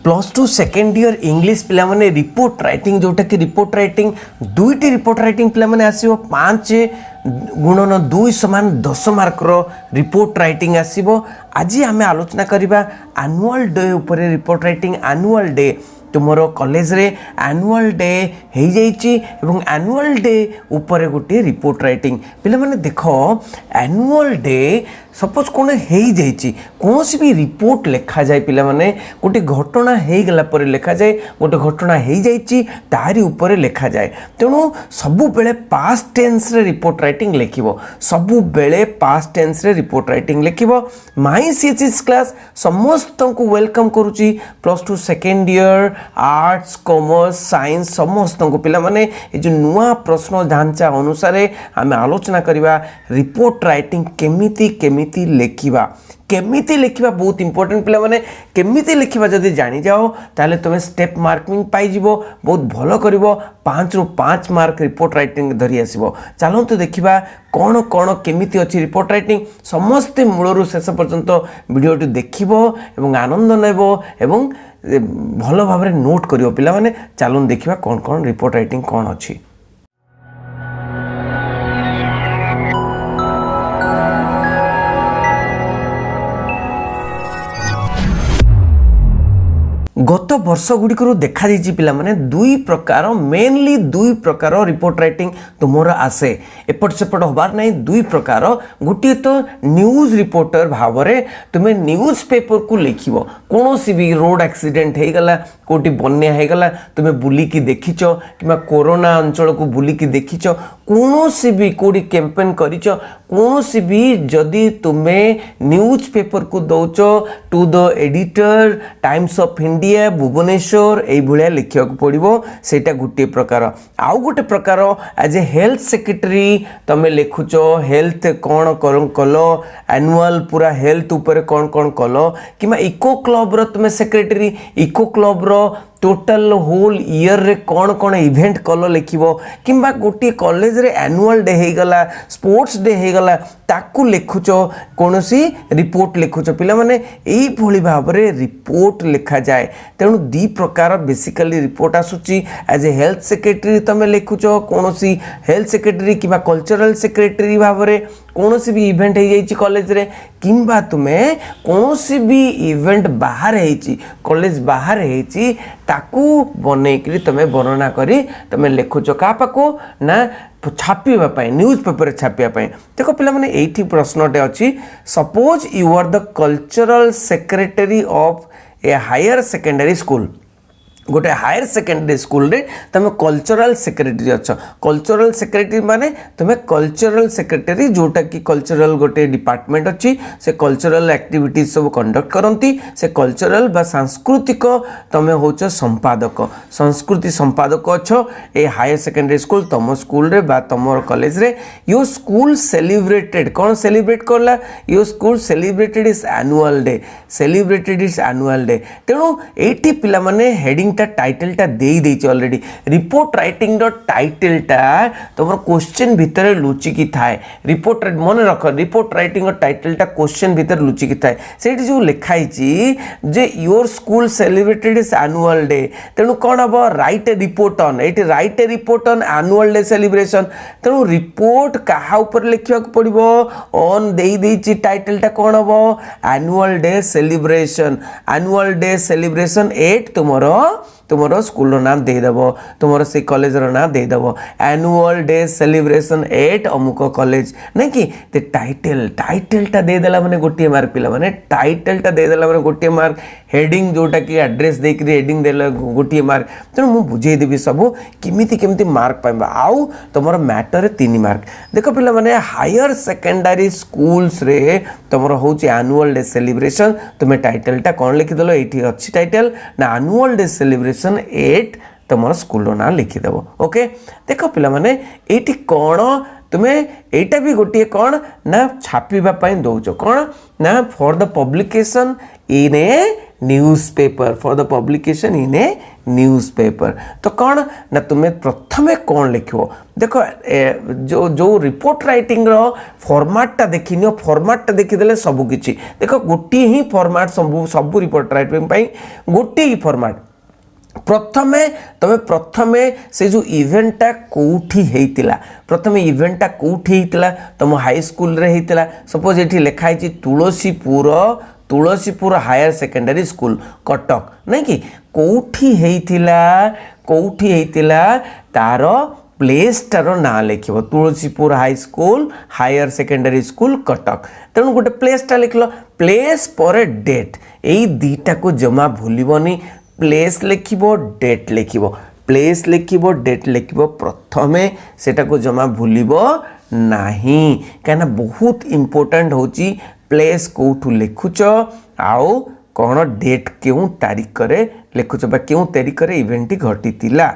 Plus two second year English पिला माने report writing जोटा कि रिपोर्ट राइटिंग दुईटी रिपोर्ट राइटिंग पिला माने आसीबो 5 गुणन 2 समान 10 मार्क रो रिपोर्ट राइटिंग आसीबो। आज आमे आलोचना करिबा एनुअल डे ऊपर रिपोर्ट राइटिंग। एनुअल डे तुमर कॉलेज रे एनुअल डे हो जाइए एनुअल डे ऊपर गोटे रिपोर्ट राइटिंग पिला माने देखो एनुअल डे सपोज कौन हो जाइए कौन भी रिपोर्ट लिखा जाए पिला माने गोटे घटना हो गला पर लिखा जाए गोटे घटना हो जाइए तारी ऊपर लिखा जाए तेणु सबु बेले पास्ट टेंस रे रिपोर्ट राइटिंग लिखिबो सबु बेले पास्ट टेंस रे रिपोर्ट राइटिंग लिखिबो। माई सीएचएस क्लास समस्त को वेलकम करूची plus two second year arts commerce science समस्त को पिला माने जो नुआ प्रश्न ढांचा अनुसार आम आलोचना करवा रिपोर्ट राइटिंग केमिति केमिति लिखिबा केमिति लिखिबा बहुत इंपोर्टेंट पिला माने केमिति लिखिबा जदि जानि जाओ ताले तुम स्टेप मार्किंग पाई जिवो बहुत भलो करिवो 5 रु 5 मार्क रिपोर्ट राइटिंग धरी आसीबो। चलो तो देखिबा कौन कौन केमिति अछि रिपोर्ट राइटिंग समस्त मूलरू शेष पर्यंत वीडियोटी देखिबो एवं आनंद नेबो एवं भलो भाव नोट करिवो पिला माने। चलो देखिबा कौन कौन रिपोर्ट राइटिंग कौन अछि। गत वर्ष गुड़िक देखा पिला माने दुई प्रकार मेनली दुई प्रकार रिपोर्ट राइटिंग तुमर आसे एपट सेपट हबार नहीं दुई प्रकार गोटे तो न्यूज रिपोर्टर भाव में तुम्हें न्यूज पेपर को लिखिबो कौन भी रोड एक्सीडेंट हो गला कोटी बन्या हो गला तुम्हें बुलिकी देखिच कि कोरोना अंचल को बुलिकी देखिच कौन भी कोटी कैंपेन करिच कौन भी जदि तुम्हें न्यूज पेपर को दौच to the editor Times of India Bhubaneswar ये लिखा पड़ो सेटा गोटे प्रकार। आउ गोटे प्रकार एज ए हेल्थ सेक्रेटरी तुम्हें लिखुच हेल्थ कौन कल एनुअल पूरा हेल्थ ऊपर कौन कौन कल कि इको क्लब रो तुम्हें सेक्रेटरी इको क्लब रो टोटल होल ईयर रे कौन कौन इवेंट कल लिखिबो किंबा गोटे कॉलेज रे एनुअल डे हो गला स्पोर्ट्स डे हो गला ताकू लिखुच कौन सी रिपोर्ट लिखुच पिला माने एई भली भाव रे रिपोर्ट लिखा जाए। तेणु दी प्रकार बेसिकली रिपोर्ट आसुची एज ए हेल्थ सेक्रेटरी तमे लिखुच कौन सी हेल्थ सेक्रेटरी किंबा कल्चरल सेक्रेटरी भाव रे कौन सी भी इवेंट हो जाइए कॉलेज रे किंबा तुम्हें कौन सी भी इवेंट बाहर है कॉलेज बाहर है ताकू बनईकरी तुम्हें वर्णना करी तुम्हें लिखुच क्या पाको ना छापाई न्यूज पेपर छापाई। देख पिला माने एठी प्रश्नटे अच्छी suppose you are the cultural secretary of a higher secondary school गोटे हायर सेकेंडरी स्कूल रे तुम कल्चरल सेक्रेटरी अच्छ कल्चरल सेक्रेटरी माने तुम्हें कल्चरल सेक्रेटरी जोटा कि कल्चरल गोटे डिपार्टमेंट अच्छी से कल्चरल एक्टिविटीज सब कंडक्ट करती से कल्चरल बा सांस्कृतिक तुम्हें होच संपादक संस्कृति संपादक अच्छ ए हायर सेकेंडरी स्कूल तुम स्कूल रे बा तुम कॉलेज रे यो स्कूल सेलिब्रेटेड कौन सेलिब्रेट करला your school celebrated is annual day celebrated is annual day. तेणु एठी पिला माने हेडिंग टाइटल टा दे ऑलरेडी रिपोर्ट राइटिंग टाइटल टा तुम क्वेश्चन भितर लुचिकी थाए रिपोर्ट मन रख रिपोर्ट राइटिंग टाइटल टा क्वेश्चन भितर लुचिकी थाए से जो लिखाई जे your school celebrated is annual day तेणु कौन हम राइट ए रिपोर्ट ऑन ये right A report on annual day celebration तेणु रिपोर्ट क्या ऊपर लिखा पड़ो ऑन दे टाइटल टा कौन हम एनुअल डे सेलिब्रेशन एट तुमरो स्कूल नाम देदेव तुम से कॉलेज नाम देदेव एनुअल डे सेलिब्रेशन एट अमुक कॉलेज नहीं कि टाइटलटा देदेला माने गोटे मार्क पिला माने टाइटलटा देदेला माने गोटे मार्क हेडिंग जोटा कि एड्रेस देकर हेडिंग देला गोटे मार्क। तेणु मुझे बुझेदेवी सब किमिति केमिति मार्क पाइबा आउ तुम मैटर 3 मार्क। देख पिला माने हायर सेकेंडरी स्कूल्स रे तुम होची एनुअल डे सेलिब्रेशन तुम्हें टाइटलटा कौन लिखिदेल ये अच्छी टाइटल ना एनुअल डे सेलिब्रेशन एट तुम स्कूल ना लिखिदेव। ओके देख पिला माने ये कौन तुम्हें एटा भी गोटे कौन ना छापा दौच कौन ना for the publication in A newspaper for the publication in A newspaper. तो कौन ना तुम्हें प्रथमे कौन लिखो देखो जो जो रिपोर्ट राइटिंग रो फॉर्मेटटा देखिनियो फॉर्मेटटा देखिदेले सब किछि देखो गोटी ही फॉर्मेट सब रिपोर्ट राइटिंग पाई गोटी ही फॉर्मेट प्रथमे तमे प्रथमे से जो इवेंटा कोठी हेतिला प्रथमे इवेंटा कोठी हेतिला तुम हाई स्कूल रे हेतिला सपोज एठी लिखाई छि Tulsipur higher secondary school Cuttack नहीं कि कोठी हेतिला तार प्लेस टार ना लिखिबो Tulsipur high school higher secondary school Cuttack तेणु गोटे प्लेसटा लिखल प्लेस पर डेट एई दीटा को जमा भूलिबनी प्लेस लिखिबो डेट लिखिबो प्लेस लिखिबो डेट लिखिबो प्रथमे सेटा को जमा भूलिबो नाही कहना बहुत इंपोर्टेंट होची प्लेस कोठू लिखुच आउ कौन डेट क्यों तारीख करे लिखुच बा क्यों तारीख करे इवेंट घटितिला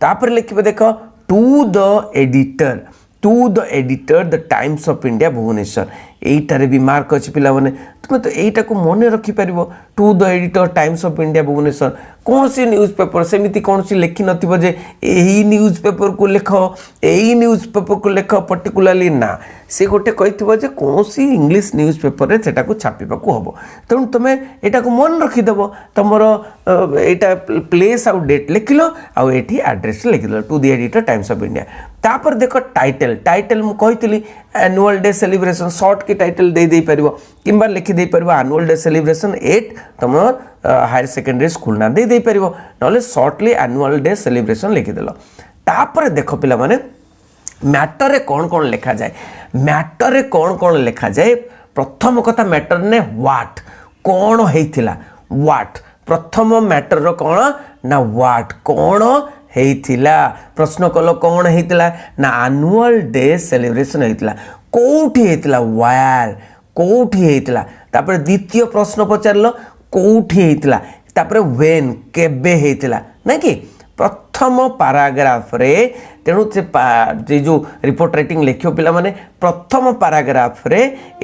तापर लिखिबो देखो to the editor the Times of India Bhubaneswar एटारे भी मार्क अच्छी पिला माने तुम तो एटा को मन रखी पारिबो to the editor Times of India Bhubaneswar कौन सी न्यूज़ पेपर सेमिति कौन सी लिखि नथिबो जे एही न्यूज़ पेपर को लिख पर्टिकुलरली ना से गोटे कहिथिबो जे कौन सी इंग्लिश न्यूज़ पेपर रे सेटा को छापिबा को हबो तेणु तुम एटा को मन रखी देबो तमरो एटा प्लेस आउ डेट लिखिलो आउ एठी एड्रेस लिखिलो to the editor Times of India तापर देखो टाइटल मु कहितली एनुअल डे सेलिब्रेशन शॉर्ट की टाइटल दे पारिबो किंबा लिखि दे पारिबो एनुअल डे सेलिब्रेशन 8 तुम हायर सेकेंडरी स्कूल ना दे पारिबो नले शॉर्टली एनुअल डे सेलिब्रेशन लिखि देलो तापर देखो पिला माने मैटर रे कौन कौन लिखा जाए मैटर रे कौन लिखा जाए प्रथम कथा मैटर ने व्हाट कौन हेतिला व्हाट प्रथम मैटर रो कौन ना व्हाट कौन हेतिला प्रश्न कलो कौन हेतिला ना एनुअल डे सेलिब्रेशन हेतिला कोठी हेतिला वायर कोठी हेतिला तापर द्वितीय प्रश्न पचारलो कोठी हेतिला तापर व्हेन केबे हेतिला ना कि प्रथम पैराग्राफ रे तेणु से जो रिपोर्ट राइटिंग लिखियो पिला माने प्रथम पैराग्राफ रे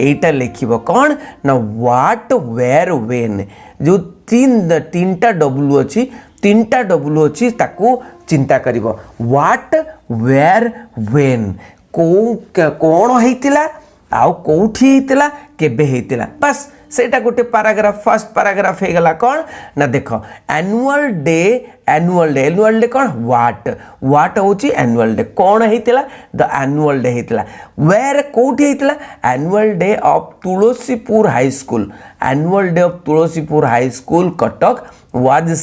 एटा लिखिबो कौन ना व्हाट वेयर व्हेन जो तीनटा डब्ल्यू अछि ताकू चिंता करिवो व्हाट वेयर व्हेन कौन हेतिला आउ कोठी हेतिला केबे हेतिला बस सेटा गोटे पैराग्राफ फर्स्ट पैराग्राफ हे गला कौन ना देखो एनुअल डे कौन व्हाट होची एनुअल डे कौन हेतिला द एनुअल डे हेतिला वेयर कोठी हेतिला annual day of Tulsipur high school Cuttack was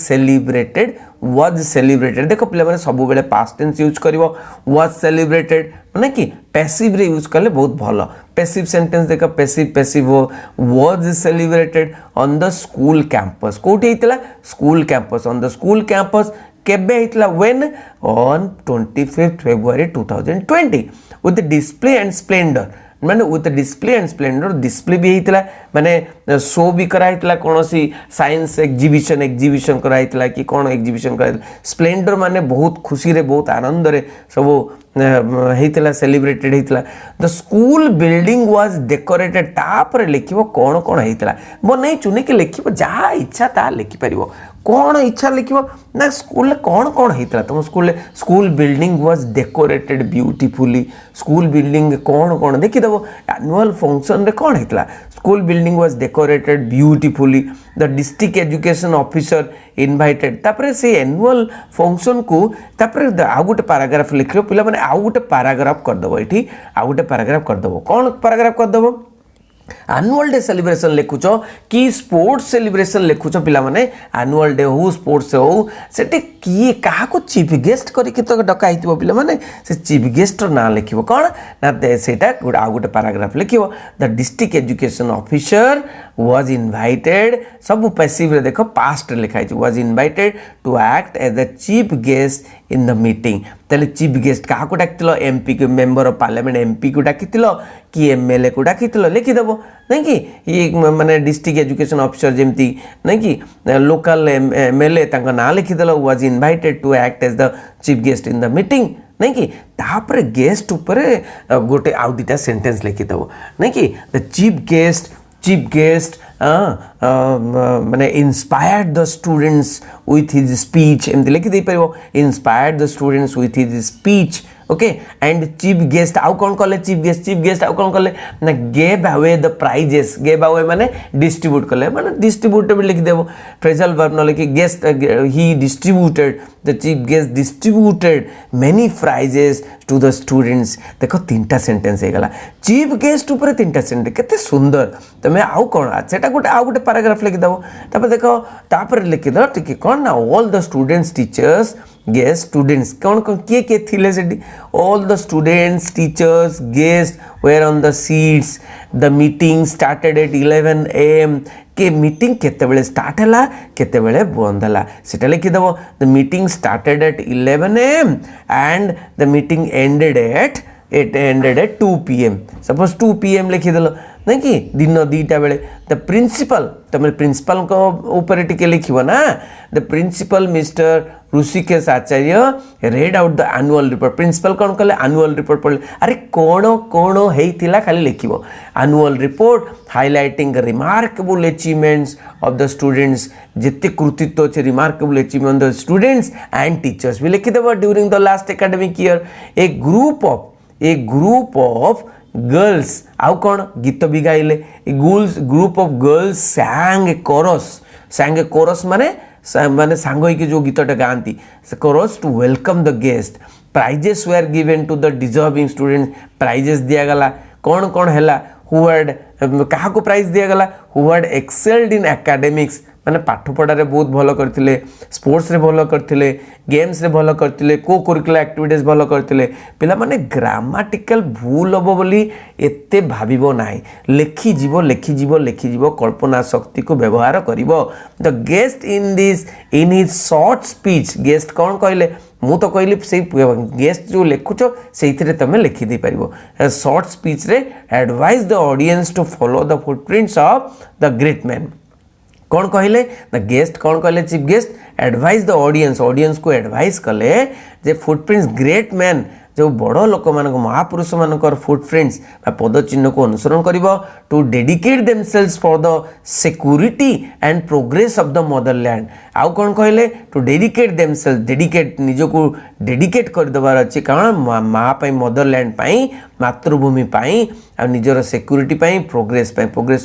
celebrated देखो पिला माने सब बेले पास्ट टेंस यूज करिवो वाज सेलिब्रेटेड माने कि पैसिव रे यूज करले बहुत भलो पैसिव सेंटेंस देखो passive was celebrated on the school campus कोठी हेतिला school campus on the school campus केबे हेतिला when on 25th February 2020 with display and splendour माने with display and splendour display भी हेतिला माने शो भी कराइतला कोनोसी साइंस एग्जीबिशन कराइतला कि कोन एग्जीबिशन कराइतला स्प्लेंडर माने बहुत खुशी रे बहुत आनंद रे सब हेतिला सेलिब्रेटेड हेतिला the school building was decorated तापर लिखिबो कोन कोन हेतिला बनै चुने के लिखिबो जहा इच्छा ता लिखि परिबो कौन इच्छा लिखिबो ना स्कूल कौन कौन हेतिला तुम school building was decorated beautifully school building कौन देखि देबो एनुअल फंक्शन रे कौन हेतिला school building was decorated beautifully the district education officer invited तापर से एनुअल फंक्शन को तापर आउ गोटे पैराग्राफ लिखियो पिला माने आउ गोटे पैराग्राफ कर दबो एठी आउ गोटे पैराग्राफ कर दबो कौन पैराग्राफ कर दबो एनुअल डे सेलिब्रेशन लिखुच कि स्पोर्ट्स सेलिब्रेशन लिखुच पिला माने एनुअल डे हो स्पोर्ट्स हो सेटे किए काहा को चीफ गेस्ट करिक तो डका हितबो पिला माने से चीफ गेस्ट ना लिखिबो कोन ना सेटा आ गोटे पैराग्राफ लिखिबो the district education officer was invited सब पैसिव रे देखो पास्ट लिखाइ छ was invited to act as the chief guest in the meeting तले चीफ गेस्ट काहा को डाकितलो एमपी के मेंबर ऑफ पार्लियामेंट एमपी को डाकितलो कि एमएलए को डाकितलो लिखि देबो नहीं कि ये माने डिस्ट्रिक्ट एजुकेशन ऑफिसर जेमती नहीं कि लोकल एमएलए तांका ना लिखि देलो was invited to act as the chief guest in the meeting नहीं कि तापर गेस्ट ऊपर गोटे आउ दुटा सेंटेंस लिखि देबो नहीं कि द चीफ गेस्ट माने inspired the students with his speech एमती लिखि दे परिबो inspired the students with his speech okay and chief guest आउ कौन कले चीफ गेस्ट आउ कौन कले ना gave away the prizes gave away माने डिस्ट्रीब्यूट कले माने डिस्ट्रीब्यूटेबल लिखि देबो फ्रेजल वर्ब न लिखि guest he distributed the chief guest distributed many prizes to the students देखो तीनटा सेंटेंस हे गला चीफ गेस्ट ऊपर तीनटा सेंटेंस केते सुंदर तमे आउ कोन सेटा गोटे आउ गोटे पैराग्राफ लिखि देबो तापर देखो तापर लिखि दो ठीक कोन ना all the students teachers guest students कौन किए थिले से all the students teachers guest were on the seats the meeting started at 11 AM के मीटिंग केते स्टार्ट है केते बंद है सेटा लिखिदेव the meeting started at 11 AM and the meeting ended at 2 PM suppose 2 PM लिखिदेल नहीं कि दिन 2टा बेले द प्रिंसिपल तुम प्रिंसिपल को ऊपर टिके लिखिबो ना the principal mister Rishikesh Acharya read out the annual report principal कौन कले एनुअल रिपोर्ट पढ़ले अरे कौन होइतिला खाली लिखिबो annual report highlighting remarkable achievements of the students जिते कृतित्व अच्छे remarkable achievement the students and teachers भी लिखिदेव during the last academic year a group of girls आउ कौन गीत भी गाइले ग्रुप ऑफ गर्ल्स सांग ए कोरस माने सांग होइके जो गीतटा गांती chorus to welcome the guest prizes were given to the deserving students prizes दिया गला कौन हैला हु हैड क्या प्राइज दिया गला who had excelled in academics माने पाठ पढ़ारे बहुत भल करथिले स्पोर्ट्स रे भल करथिले गेम्स रे भल करथिले को करिकुलर एक्टिविटीज भल करथिले पिला माने ग्रामाटिकल भूल हबो बोली एते भाबिबो नाही लेखि जीवो कल्पना शक्ति को व्यवहार करिवो the guest in his short speech guest कौन कहले मु तो कहली से गेस्ट जो लिखुच से तुम लिखि दे पारिबो शॉर्ट स्पीच रे advise the audience to follow the footprints of the great man कौन कहले द गेस्ट कौन कहले chief guest advise the audience को एडवाइज कले जे फुटप्रिंट्स ग्रेट मैन जो बड़ लोक मान महापुरुष मानकर फुटप्रिंट्स पदचिन्ह को अनुसरण करिवो to dedicate themselves for the security and progress of the motherland आउ कौन कहले टू डेडिकेट देमसेल्स डेडिकेट निजको डेडिकेट कर देबार अछि कारण माँ पई मदरलैंड पई मातृभूमि पई आ निजर सिक्योरिटी पई progress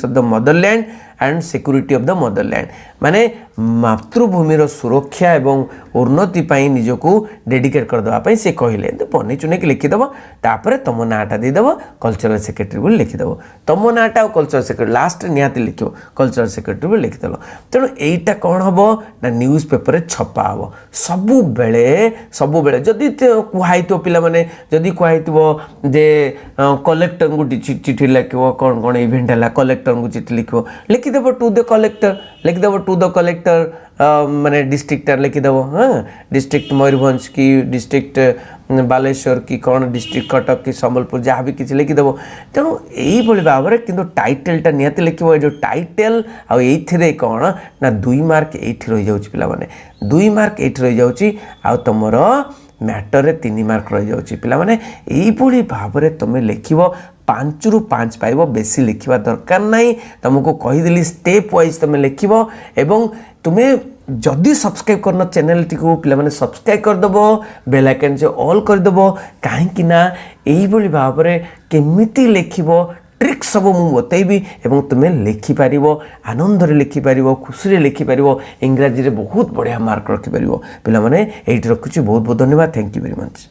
of the Motherland and security of the Motherland माने मातृभूमिर सुरक्षा एवं उन्नति पई निजको डेडिकेट कर देबा पई से कहले तो पनी चुने के लिखिदेव तापर तुम नाटा देदेव कल्चरल सेक्रेटरी बोली लिखिदेव तुम नाटा और कल्चरल सेक्रेटरी लास्ट निहाती लिखो कल्चरल सेक्रेटरी बोली लिखिदेल तेणु यहीटा कौन हम ना न्यूज पेपर छपा हम सबु बेले जदि कहुई पिला माने जदि कहुई जे कलेक्टर को चिठी लिख कौन इवेंट है कलेक्टर को चिठी लिखिदेव टू द कलेक्टर माने डिस्ट्रिक्ट लिखिदेव हाँ डिस्ट्रिक्ट मयूरभंज की डिस्ट्रिक्ट बालेश्वर की कौन डिस्ट्रिक्ट कटक की संबलपुर जहाँ भी किसी लिखिदेव तेणु यही भाव में किंतु टाइटलटा निहाती लिखो जो टाइटल आईथे कौन ना 2 मार्क ये रही जाऊँगी पिला माने 2 मार्क ये रही जाऊँगी आ तुमर मैटर रे 3 मार्क रही जाऊँगी पिला माने यही भाव में तुम लिख 5 ରୁ 5 पाइब बेसी लिखा दरकार नहीं तुमको कहीदेली स्टेप वाइज तुम लिख एवं तुम्हें जदि सब्सक्राइब करना चैनल टी को पिला माने सब्सक्राइब करदेव बेल आइकन से ऑल करदेव कहीं यही भाव में केमिति लिखिबो ट्रिक सब मुझे बतैबी एवं तुम्हें लिखिपार आनंद लिखिपार खुशी लिखिपार इंग्राजी रे बहुत बढ़िया मार्क रखिपार पिला माने एठी रखुची बहुत बहुत धन्यवाद थैंक यू वेरी मच।